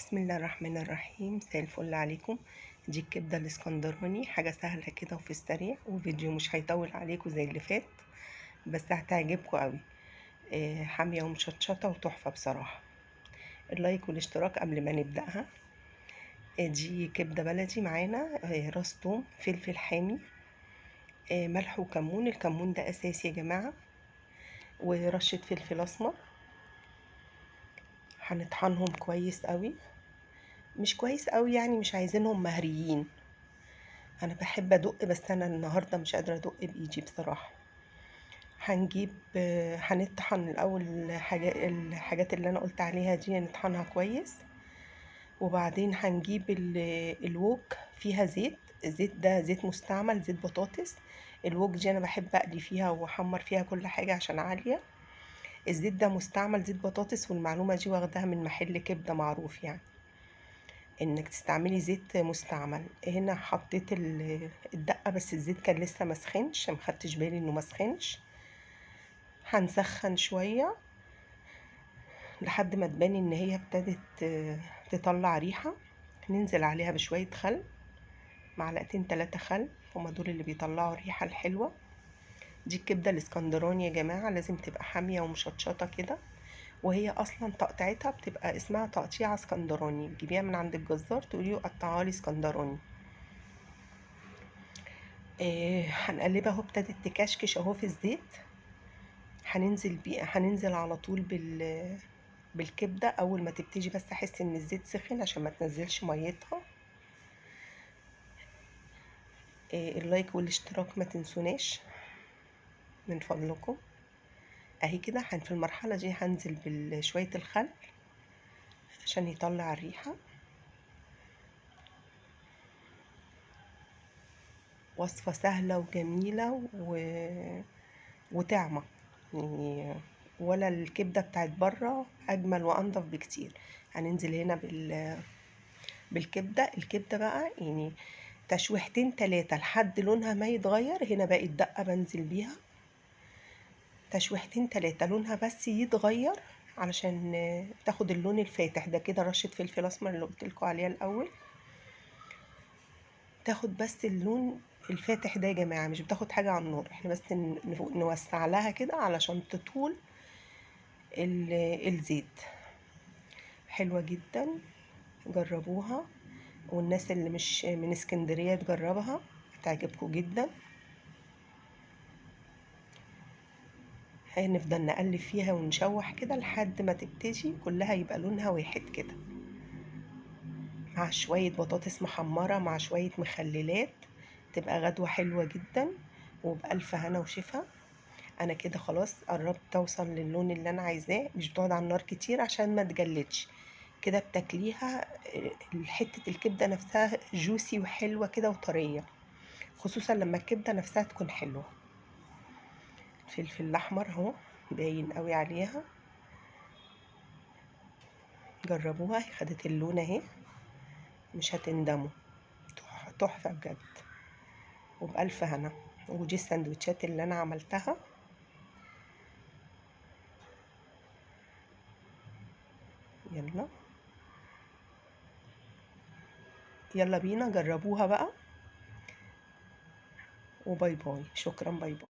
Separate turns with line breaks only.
بسم الله الرحمن الرحيم. مساء الفل عليكم. دي الكبده الاسكندراني، حاجه سهله كده وفي السريع، وفيديو مش هيطول عليكم زي اللي فات، بس هتعجبكم قوي. حاميه ومشطشطه وتحفه بصراحه. اللايك والاشتراك قبل ما نبداها. دي كبده بلدي معانا، راس توم، فلفل حامي، ملح وكمون. الكمون ده اساسي يا جماعه، ورشه فلفل اسمر. هنطحنهم كويس قوي، مش كويس قوي يعني، مش عايزينهم مهريين. انا بحب ادق، بس انا النهارده مش قادره ادق بايدي بصراحه. هنجيب هنطحن الاول الحاجات اللي انا قلت عليها دي، نطحنها كويس. وبعدين هنجيب الوك فيها زيت. الزيت ده زيت مستعمل، زيت بطاطس. الوك دي انا بحب اقلي فيها واحمر فيها كل حاجه عشان عاليه. الزيت ده مستعمل زيت بطاطس، والمعلومه دي واخداها من محل كبده معروف يعني، انك تستعملي زيت مستعمل. هنا حطيت الدقه، بس الزيت كان لسه مسخنش، مخدتش بالي انه مسخنش. هنسخن شويه لحد ما تبان ان هي ابتدت تطلع ريحه. ننزل عليها بشويه خل، معلقتين 3 خل، هما دول اللي بيطلعوا الريحه الحلوه. دي الكبده الاسكندراني يا جماعه، لازم تبقى حاميه ومشطشطه كده، وهي اصلا تقطيعتها بتبقى اسمها تقطيعه اسكندراني. تجيبيها من عند الجزار تقولي له قطعها لي اسكندراني. هنقلبها اهو، ابتدت تكشكش اهو في الزيت. هننزل على طول بالكبده اول ما تبتدي، بس احس ان الزيت سخن عشان ما تنزلش ميتها. اللايك والاشتراك ما تنسوناش من فضلكم. اهي كده. في المرحله دي هنزل بشويه الخل عشان يطلع الريحه. وصفه سهله وجميله وطعمه يعني، ولا الكبده بتاعت بره اجمل وانضف بكتير. هننزل هنا بالكبده. الكبده بقى يعني تشويحتين 3 لحد لونها ما يتغير. هنا باقي الدقه بنزل بيها تشويحتين 3 لونها بس يتغير، علشان تاخد اللون الفاتح ده كده. رشه فلفل اسمر اللي قلتلكوا عليها الاول، تاخد بس اللون الفاتح ده يا جماعه، مش بتاخد حاجه على النار. احنا بس نوسع لها كده علشان تطول الزيت. حلوه جدا، جربوها. والناس اللي مش من اسكندريه تجربها، هتعجبكم جدا. هنفضل نقلب فيها ونشوح كده لحد ما تبتدي كلها يبقى لونها واحد كده، مع شوية بطاطس محمرة مع شوية مخللات. تبقى غدوة حلوة جدا، وبألف هنا وشفا. انا كده خلاص قربت اوصل للون اللي انا عايزاه. مش بتقعد على النار كتير عشان ما تجلدش كده. بتاكليها حتة الكبدة نفسها جوسي وحلوة كده وطرية، خصوصا لما الكبدة نفسها تكون حلوة. الفلفل الاحمر اهو باين قوي عليها، جربوها. خدت اللون اهي، مش هتندموا. تحفة بجد، وبألف هنا. ودي السندوتشات اللي انا عملتها. يلا يلا بينا جربوها بقى، وباي باي. شكرا، باي باي.